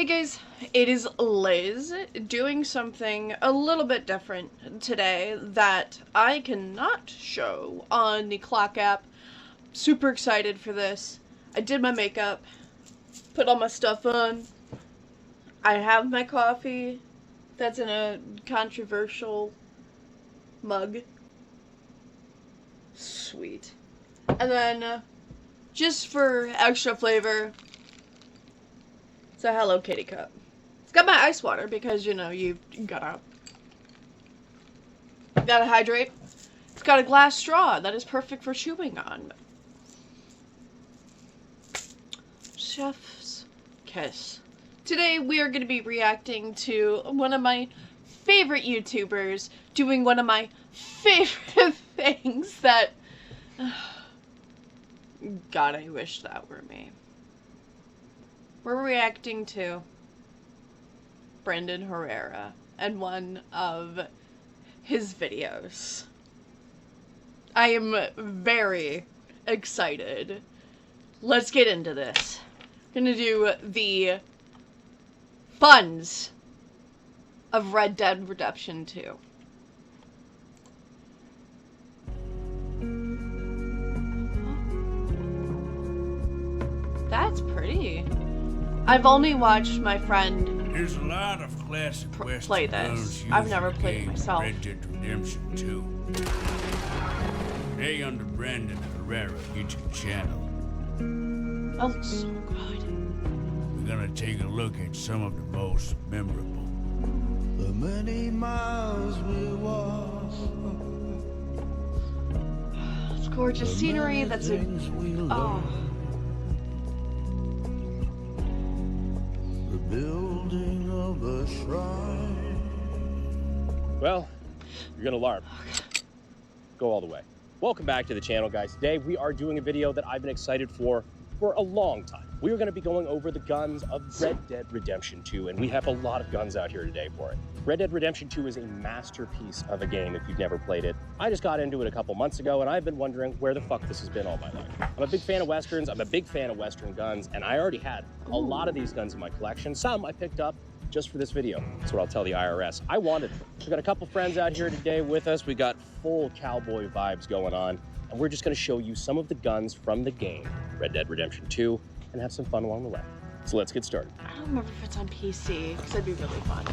Hey guys, it is Liz doing something a little bit different today that I cannot show on the clock app. Super excited for this. I did my makeup, put all my stuff on. I have my coffee that's in a controversial mug. Sweet. And then, just for extra flavor, it's a Hello Kitty cup. It's got my ice water because, you know, you gotta hydrate. It's got a glass straw that is perfect for chewing on. Chef's kiss. Today we are going to be reacting to one of my favorite YouTubers doing one of my favorite things that... God, I wish that were me. We're reacting to Brandon Herrera and one of his videos. I am very excited. Let's get into this. I'm gonna do the funs of Red Dead Redemption 2. That's pretty. I've only watched my friend There's a lot of classic play this. I've never played it myself. Red Dead Redemption 2. Today under Brandon Herrera YouTube channel, That looks so good. we're gonna take a look at some of the most memorable. The many miles we walk, It's gorgeous scenery. That's a oh. the building of a shrine. Well, you're gonna learn. Go all the way. Welcome back to the channel, guys. Today we are doing a video that I've been excited for a long time. We are going to be going over the guns of Red Dead Redemption 2, and we have a lot of guns out here today for it. Red Dead Redemption 2 is a masterpiece of a game if you've never played it. I just got into it a couple months ago, and I've been wondering where the fuck this has been all my life. I'm a big fan of Westerns, I'm a big fan of Western guns, and I already had a lot of these guns in my collection. Some I picked up just for this video. That's what I'll tell the IRS. I wanted them. We got a couple friends out here today with us. We got full cowboy vibes going on, and we're just going to show you some of the guns from the game, Red Dead Redemption 2, and have some fun along the way. So let's get started. I don't remember if it's on PC, because that'd be really fun.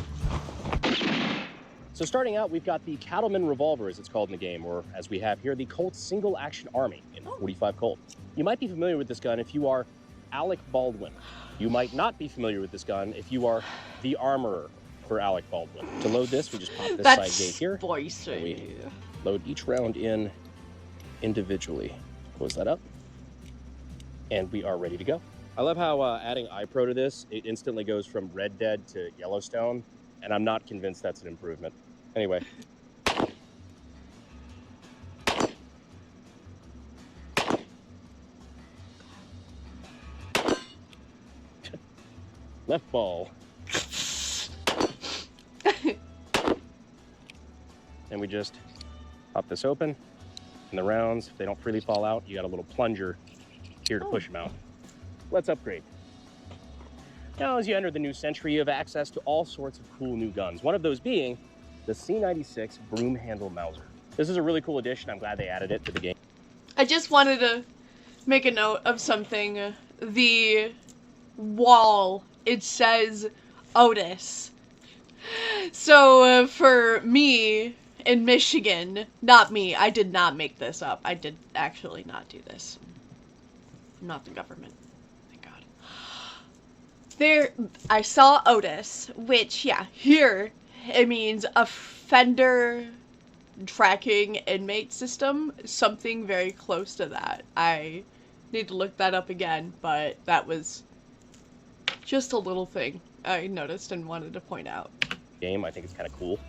So starting out, we've got the Cattleman revolver, as it's called in the game, or as we have here, the Colt Single Action Army in 45 Colt. You might be familiar with this gun if you are Alec Baldwin. You might not be familiar with this gun if you are the armorer for Alec Baldwin. To load this, we just pop this side gate here. And we load each round in individually. Close that up. And we are ready to go. I love how adding iPro to this, it instantly goes from Red Dead to Yellowstone, and I'm not convinced that's an improvement. Anyway. Left ball. And we just pop this open, and the rounds, if they don't freely fall out, you got a little plunger here to push them out. Let's upgrade. Now, as you enter the new century, you have access to all sorts of cool new guns, one of those being the C96 Broomhandle Mauser. This is a really cool addition. I'm glad they added it to the game. I just wanted to make a note of something. The wall, it says Otis. So for me in Michigan, not me, I did not make this up. I did actually not do this. I'm not the government. Thank God. There, I saw Otis, which, yeah, here it means offender tracking inmate system. Something very close to that. I need to look that up again, but that was just a little thing I noticed and wanted to point out. Game, I think it's kind of cool.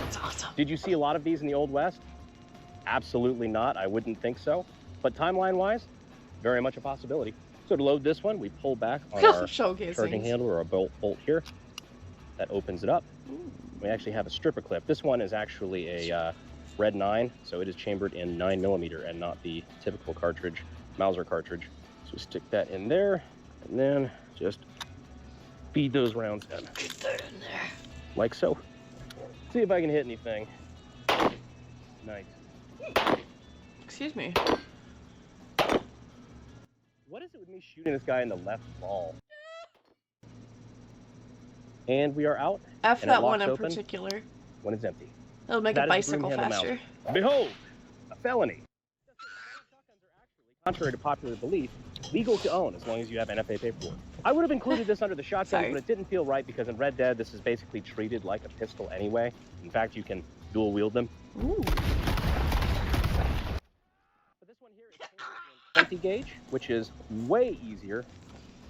It's awesome. Did you see a lot of these in the Old West? Absolutely not. I wouldn't think so. But timeline-wise, very much a possibility. So to load this one, we pull back on our charging handle or a bolt here. That opens it up. Ooh. We actually have a stripper clip. This one is actually a Red 9, so it is chambered in 9mm and not the typical cartridge, Mauser cartridge. So we stick that in there, and then just feed those rounds in. Get that in there. Like so. See if I can hit anything. Nice. Excuse me. What is it with me shooting this guy in the left ball? And we are out. F and it that one locks in open particular. when it's empty. It'll make That a is bicycle Broomhandle faster. Mauser. Behold, a felony. Shotguns are actually, contrary to popular belief, legal to own as long as you have NFA paperwork. I would have included this under the shotguns, Sorry. but it didn't feel right because in Red Dead, this is basically treated like a pistol anyway. In fact, you can dual wield them. Ooh. But this one here is 20 gauge, which is way easier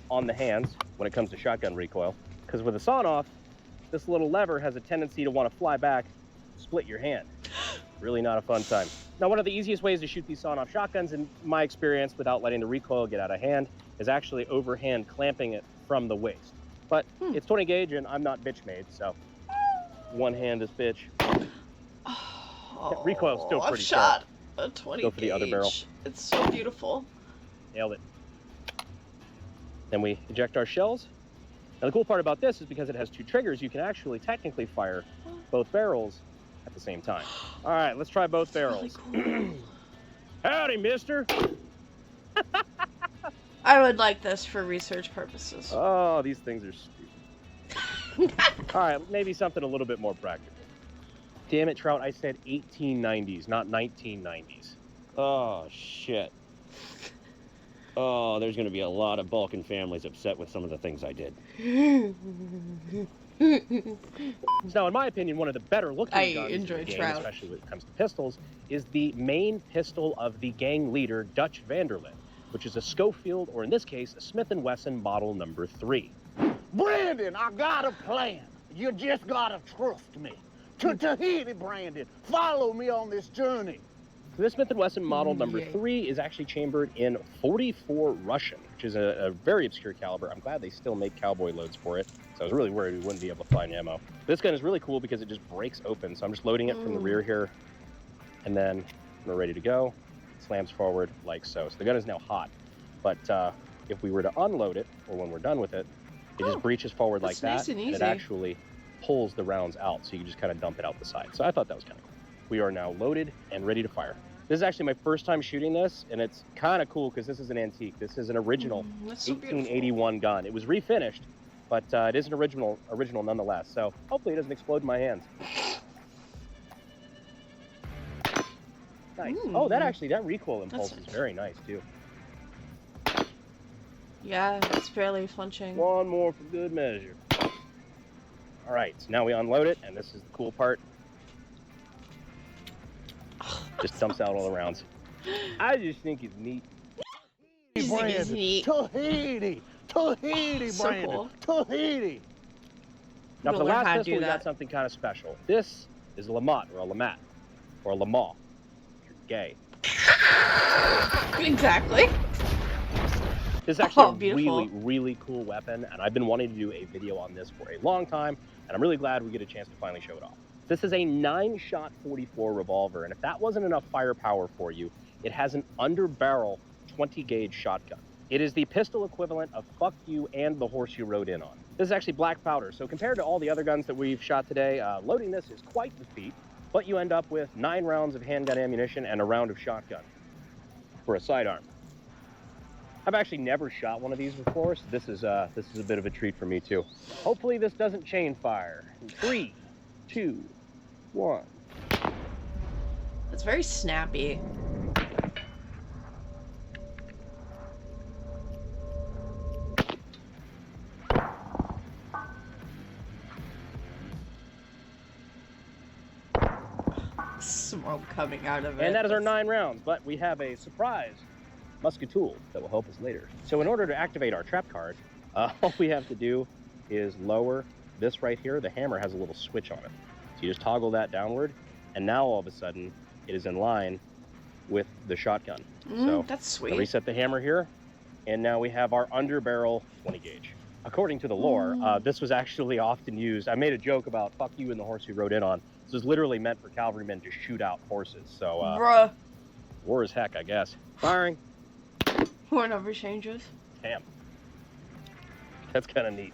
on the hands when it comes to shotgun recoil. Because with a sawn-off, this little lever has a tendency to want to fly back, split your hand. Really not a fun time. Now, one of the easiest ways to shoot these sawn-off shotguns, in my experience, without letting the recoil get out of hand, is actually overhand clamping it from the waist. But it's 20 gauge, and I'm not bitch made, so one hand is bitch. Oh, Recoil's still pretty I've shot a 20 Go for the other barrel. gauge. It's so beautiful. Nailed it. Then we eject our shells. Now, the cool part about this is because it has two triggers, you can actually technically fire both barrels at the same time. All right, let's try both barrels. Really cool. Howdy, mister. I would like this for research purposes. Oh, these things are stupid. All right, maybe something a little bit more practical. Damn it, Trout, I said 1890s, not 1990s. Oh, shit. Oh, there's going to be a lot of Balkan families upset with some of the things I did. Now, in my opinion, one of the better looking I guns enjoy in the game, Trout. especially when it comes to pistols, is the main pistol of the gang leader, Dutch Vanderlyn, which is a Schofield, or in this case, a Smith & Wesson model number 3. Brandon, I got a plan. You just gotta trust me. To Tahiti, Brandon. Follow me on this journey. So this Smith & Wesson model number Yay. 3 is actually chambered in 44 Russian, which is a very obscure caliber. I'm glad they still make cowboy loads for it. So I was really worried we wouldn't be able to find ammo. This gun is really cool because it just breaks open. So I'm just loading it from the rear here. And then we're ready to go. It slams forward like so. So the gun is now hot. But if we were to unload it, or when we're done with it, it just breaches forward like that's that. nice and And it easy. actually pulls the rounds out. So you can just kind of dump it out the side. So I thought that was kind of cool. We are now loaded and ready to fire. This is actually my first time shooting this, and it's kind of cool because this is an antique. This is an original That's so beautiful. 1881 gun. It was refinished, but it is an original nonetheless. So hopefully it doesn't explode in my hands. Nice. Oh, that recoil impulse is nice. very nice too. Yeah, it's barely flinching. One more for good measure. All right, so now we unload it, and this is the cool part. Just dumps out all the rounds. I just think it's neat. Just think it's neat. Tahiti. Tahiti, So Brandon. Tahiti. Now for the We'll learn how last to pistol, do we got that. something kind of special. This is a LeMat, or a LeMat, or a LeMat. You're gay. Exactly. This is actually a beautiful. really, really cool weapon, and I've been wanting to do a video on this for a long time, and I'm really glad we get a chance to finally show it off. This is a 9-shot 44 revolver, and if that wasn't enough firepower for you, it has an under-barrel 20-gauge shotgun. It is the pistol equivalent of fuck you and the horse you rode in on. This is actually black powder, so compared to all the other guns that we've shot today, loading this is quite the feat, but you end up with 9 rounds of handgun ammunition and a round of shotgun for a sidearm. I've actually never shot one of these before, so this is a bit of a treat for me too. Hopefully this doesn't chain fire. 3, 2, 1. It's very snappy. Smoke coming out of it. And that is our 9 rounds, but we have a surprise musket tool that will help us later. So in order to activate our trap card, all we have to do is lower this right here. The hammer has a little switch on it. So you just toggle that downward, and now all of a sudden it is in line with the shotgun. So That's I sweet. reset the hammer here, and now we have our under-barrel 20 gauge. According to the lore, this was actually often used. I made a joke about fuck you and the horse you rode in on. This was literally meant for cavalrymen to shoot out horses. So Bruh. war is heck, I guess. Firing. War never changes. Damn. That's kind of neat.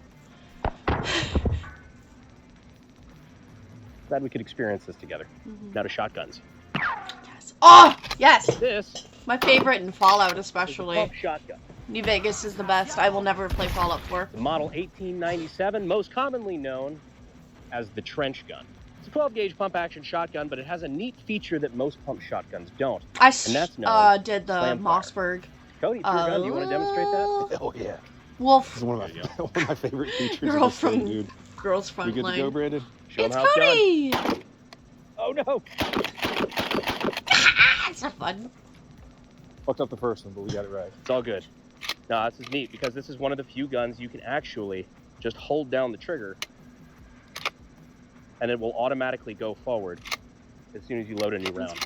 Glad we could experience this together. Now to shotguns. Yes. Oh, yes. This My favorite in Fallout, is the especially. pump shotgun. New Vegas is the best. I will never play Fallout 4. The model 1897, most commonly known as the trench gun. It's a 12-gauge pump-action shotgun, but it has a neat feature that most pump shotguns don't. I And that's known did the slam fire. Mossberg. Cody, it's your gun. Do you want to demonstrate that? Oh yeah. Wolf. This is one of my favorite features Girl of this thing, from dude. Girls You Front good to go, Line. Brandon? Show 'em It's how it's done. Cody! Oh no! It's not fun. Fucked up the first one, but we got it right. It's all good. No, this is neat because this is one of the few guns you can actually just hold down the trigger and it will automatically go forward as soon as you load a new round.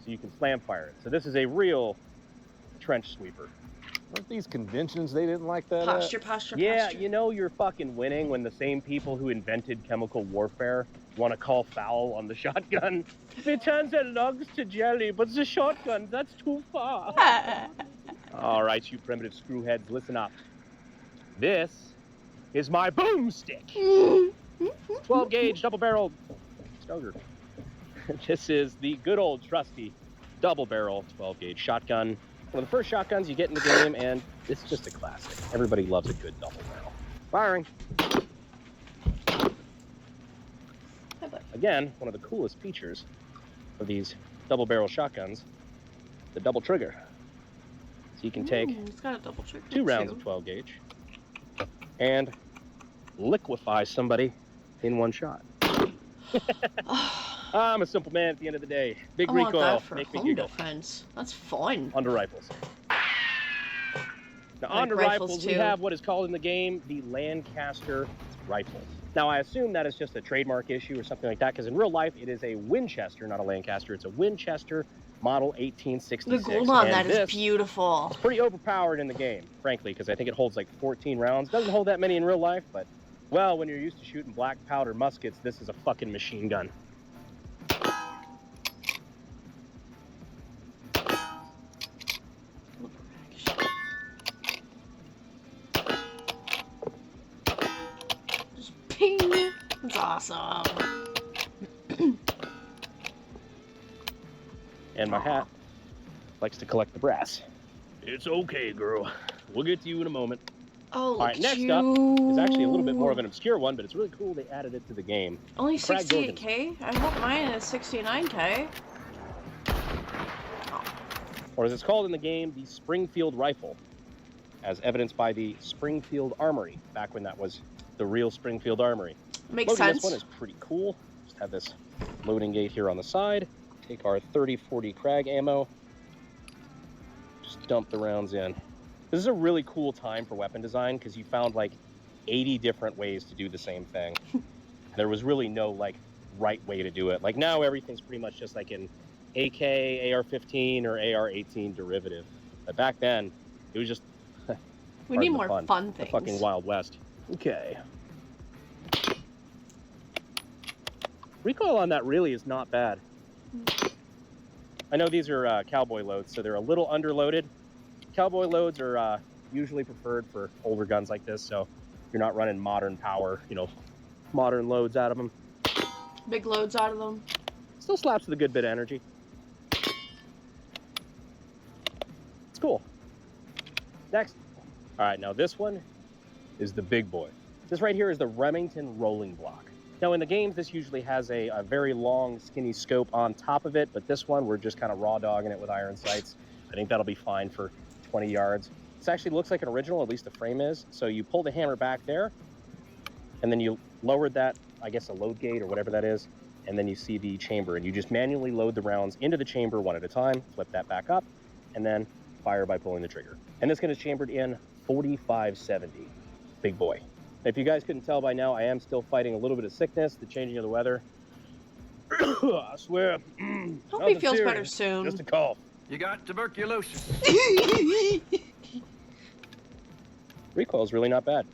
So you can slam fire it. So this is a real trench sweeper. Weren't these conventions they didn't like that? Posture. Yeah, you know you're fucking winning when the same people who invented chemical warfare want to call foul on the shotgun. They turn their logs to jelly, but the shotgun, that's too far. All right, you primitive screwheads, listen up. This is my boomstick. 12-gauge double-barrel Stoger. This is the good old trusty double-barrel 12-gauge shotgun. One of the first shotguns you get in the game, and it's just a classic. Everybody loves a good double-barrel. Firing. Again, one of the coolest features of these double-barrel shotguns, the double trigger. So you can take It's got a double trigger 2 rounds of 12-gauge and liquefy somebody in one shot. I'm a simple man at the end of the day. Big I want recoil, that for make me home giggle. defense. That's fun. Onto rifles. Now, Like onto rifles, rifles, we too. have what is called in the game the Lancaster rifle. Now, I assume that is just a trademark issue or something like that, because in real life, it is a Winchester, not a Lancaster. It's a Winchester model 1866. The gold on and that is this beautiful. is pretty overpowered in the game, frankly, because I think it holds like 14 rounds. Doesn't hold that many in real life, but, well, when you're used to shooting black powder muskets, this is a fucking machine gun. Just ping. That's awesome. And my hat likes to collect the brass. It's okay, girl. We'll get to you in a moment. Oh, All right, next up is actually a little bit more of an obscure one, but it's really cool they added it to the game. Only Craig 68k? I hope mine is 69k. Or as it's called in the game, the Springfield rifle, as evidenced by the Springfield Armory, back when that was the real Springfield Armory. Makes Loading sense. this one is pretty cool. Just have this loading gate here on the side. Take our 30-40 Krag ammo. Just dump the rounds in. This is a really cool time for weapon design because you found like 80 different ways to do the same thing. There was really no like right way to do it. Like now everything's pretty much just like an AK, AR-15 or AR-18 derivative. But back then, it was just We need pardon more the fun the things. fucking Wild West. Okay. Recoil on that really is not bad. I know these are cowboy loads, so they're a little underloaded. Cowboy loads are usually preferred for older guns like this, so you're not running modern power, you know, modern loads out of them. Big loads out of them. Still slaps with a good bit of energy. It's cool. Next. All right, now this one is the big boy. This right here is the Remington rolling block. Now in the games, this usually has a very long, skinny scope on top of it, but this one, we're just kind of raw dogging it with iron sights. I think that'll be fine for 20 yards. This actually looks like an original, at least the frame is. So you pull the hammer back there, and then you lowered that, I guess a load gate or whatever that is, and then you see the chamber, and you just manually load the rounds into the chamber one at a time, flip that back up, and then fire by pulling the trigger. And this gun is chambered in 4570. Big boy. If you guys couldn't tell by now, I am still fighting a little bit of sickness, the changing of the weather. I swear. Hope he nothing feels better serious, soon. Just a cough. You got tuberculosis. Recoil's really not bad.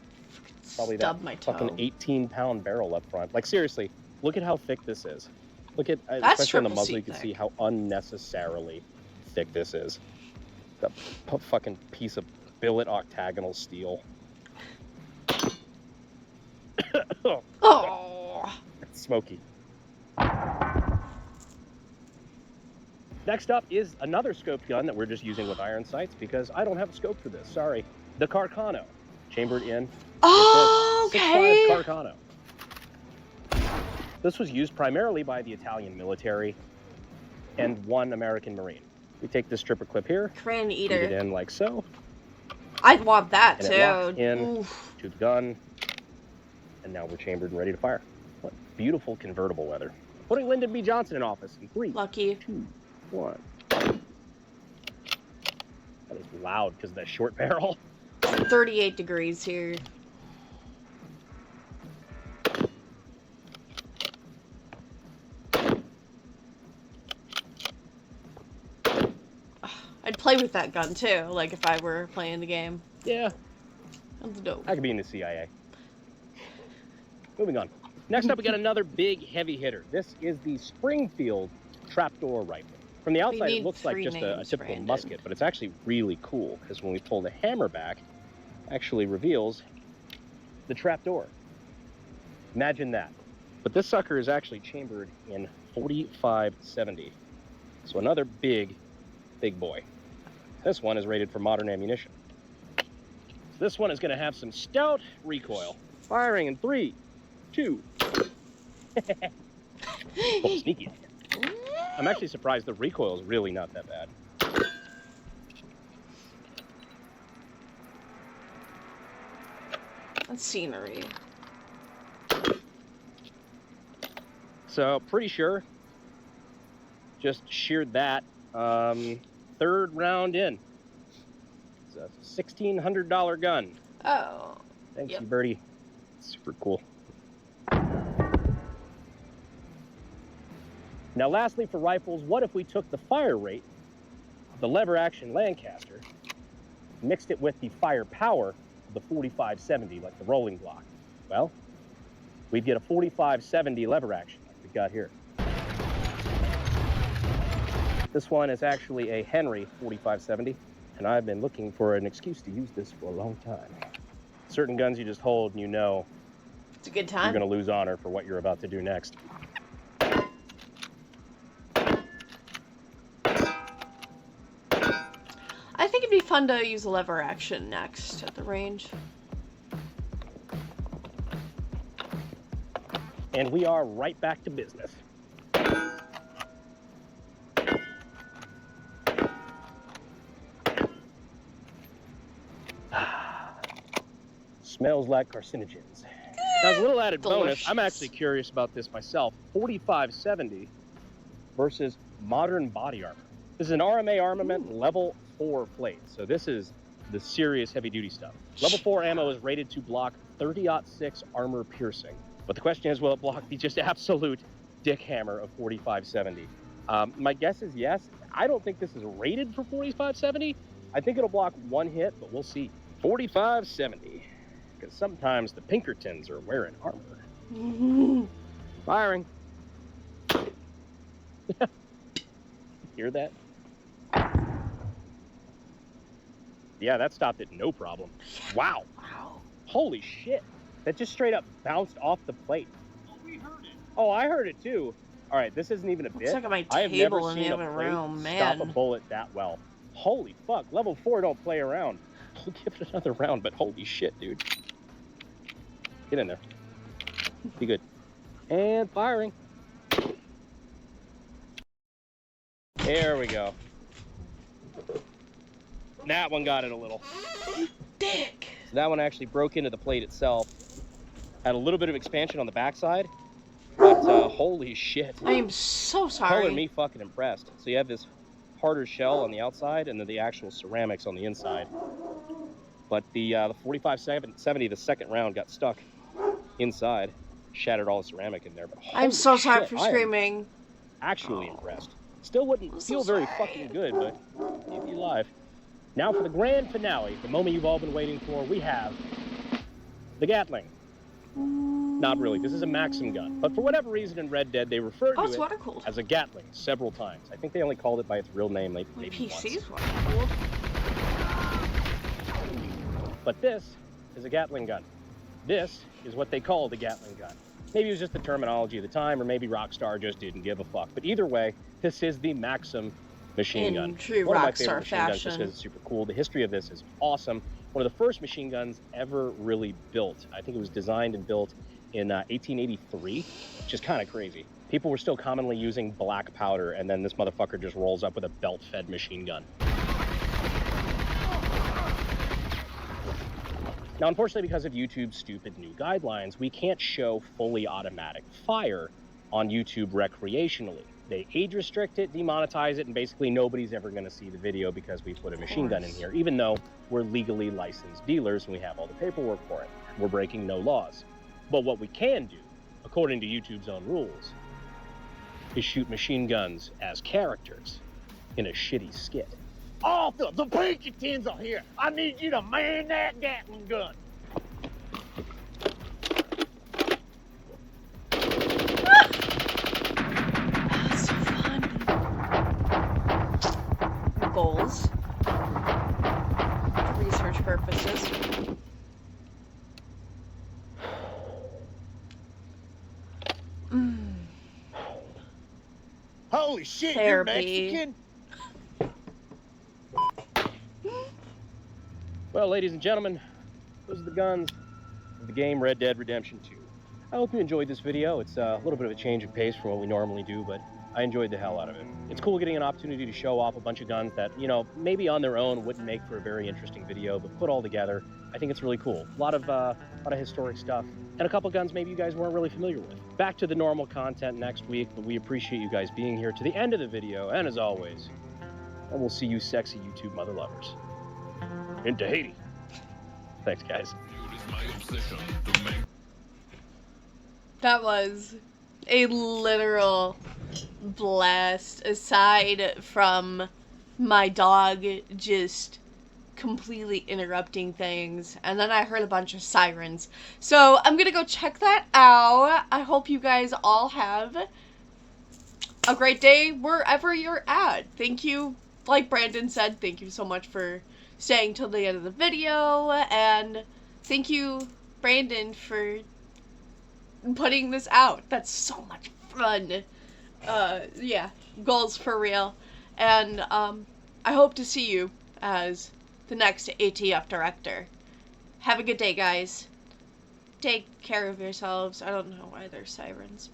Probably Stub that my toe. fucking 18-pound barrel up front. Like seriously, look at how thick this is. Look at, That's especially on the triple muzzle, C you can thick. see how unnecessarily thick this is. The fucking piece of billet octagonal steel. Oh. It's smoky. Next up is another scoped gun that we're just using with iron sights because I don't have a scope for this. Sorry. The Carcano, chambered in. Oh, okay. 6.5 Carcano. This was used primarily by the Italian military and one American Marine. We take this stripper clip here, Crane feed eater. it in like so, I'd want that and too. it locks in Oof. to the gun, and now we're chambered and ready to fire. What beautiful convertible weather. Putting Lyndon B. Johnson in office in 3, Lucky. 2, 1. That is loud because of that short barrel. 38 degrees here. I'd play with that gun too, like if I were playing the game. Yeah, That's dope. I could be in the CIA. Moving on. Next up, we got another big heavy hitter. This is the Springfield trapdoor rifle. From the outside, it looks like just a typical musket, but it's actually really cool because when we pull the hammer back, it actually reveals the trapdoor. Imagine that. But this sucker is actually chambered in 4570. So another big boy. This one is rated for modern ammunition. So this one is going to have some stout recoil. Firing in 3, 2. Oh, sneaky. I'm actually surprised the recoil is really not that bad. That's scenery. So pretty sure just sheared that. Third round in. It's a $1,600 gun. Oh. Thanks, Yep. you birdie. Super cool. Now lastly for rifles, what if we took the fire rate of the lever action Lancaster, mixed it with the fire power of the 4570 like the rolling block? Well, we'd get a 4570 lever action like we've got here. This one is actually a Henry 4570, and I've been looking for an excuse to use this for a long time. Certain guns you just hold and you know It's a good you're time. going to lose honor for what you're about to do next. I think it'd be fun to use a lever action next at the range. And we are right back to business. Smells like carcinogens. Now, as a little added bonus, Delicious. I'm actually curious about this myself. 4570 versus modern body armor. This is an RMA armament level 4 plate. So this is the serious heavy duty stuff. Level 4 ammo is rated to block 30-06 armor piercing. But the question is, will it block the just absolute dick hammer of 4570? My guess is yes. I don't think this is rated for 4570. I think it'll block one hit, but we'll see. 4570. Because sometimes the Pinkertons are wearing armor. Firing. Hear that? Yeah, that stopped it, no problem. Wow. Wow. Holy shit. That just straight up bounced off the plate. Oh, we heard it. Oh, I heard it too. All right, this isn't even a bit. Looks like my I have never table in seen the a other plate room, stop a man. bullet that well. Holy fuck, level 4 don't play around. We'll give it another round, but holy shit, dude. Get in there. Be good. And firing. There we go. That one got it a little. Dick. So that one actually broke into the plate itself. Had a little bit of expansion on the backside, but holy shit. I am so Color sorry. me fucking impressed. So you have this harder shell on the outside and then the actual ceramics on the inside. But the 4570, the second round, got stuck inside, shattered all the ceramic in there. But I'm so sorry shit, for I am screaming. actually impressed. Still wouldn't I'm so feel very sorry. fucking good, but keep you alive. Now for the grand finale, the moment you've all been waiting for, we have the Gatling. Not really, this is a Maxim gun, but for whatever reason in Red Dead, they referred Oh, to it's it water cooled. as a Gatling several times. I think they only called it by its real name, like, My maybe PC's once. water cooled. But this is a Gatling gun. This is what they call the Gatling gun. Maybe it was just the terminology of the time, or maybe Rockstar just didn't give a fuck. But either way, this is the Maxim machine In gun. true One of my rockstar favorite machine guns just fashion. because it's super cool. The history of this is awesome. One of the first machine guns ever really built. I think it was designed and built in 1883, which is kind of crazy. People were still commonly using black powder, and then this motherfucker just rolls up with a belt-fed machine gun. Now, unfortunately, because of YouTube's stupid new guidelines, we can't show fully automatic fire on YouTube recreationally. They age restrict it, demonetize it, and basically nobody's ever going to see the video because we put a machine gun in here, even though we're legally licensed dealers and we have all the paperwork for it. We're breaking no laws. But what we can do, according to YouTube's own rules, is shoot machine guns as characters in a shitty skit. Arthur, the Pinkertons are here. I need you to man that Gatling gun. That's so fun. Goals. For research purposes. Holy shit, Therapy. you're Mexican? Well, ladies and gentlemen, those are the guns of the game Red Dead Redemption 2. I hope you enjoyed this video. It's a little bit of a change of pace from what we normally do, but I enjoyed the hell out of it. It's cool getting an opportunity to show off a bunch of guns that, you know, maybe on their own wouldn't make for a very interesting video, but put all together, I think it's really cool. A lot of historic stuff, and a couple guns maybe you guys weren't really familiar with. Back to the normal content next week, but we appreciate you guys being here to the end of the video, and as always, and we'll see you sexy YouTube mother lovers in Tahiti. Thanks, guys. That was a literal blast, aside from my dog just completely interrupting things, and then I heard a bunch of sirens. So I'm gonna go check that out. I hope you guys all have a great day wherever you're at. Thank you, like Brandon said, thank you so much for staying till the end of the video, and thank you, Brandon, for putting this out. That's so much fun. Yeah, goals for real. And I hope to see you as the next ATF director. Have a good day, guys. Take care of yourselves. I don't know why there's sirens.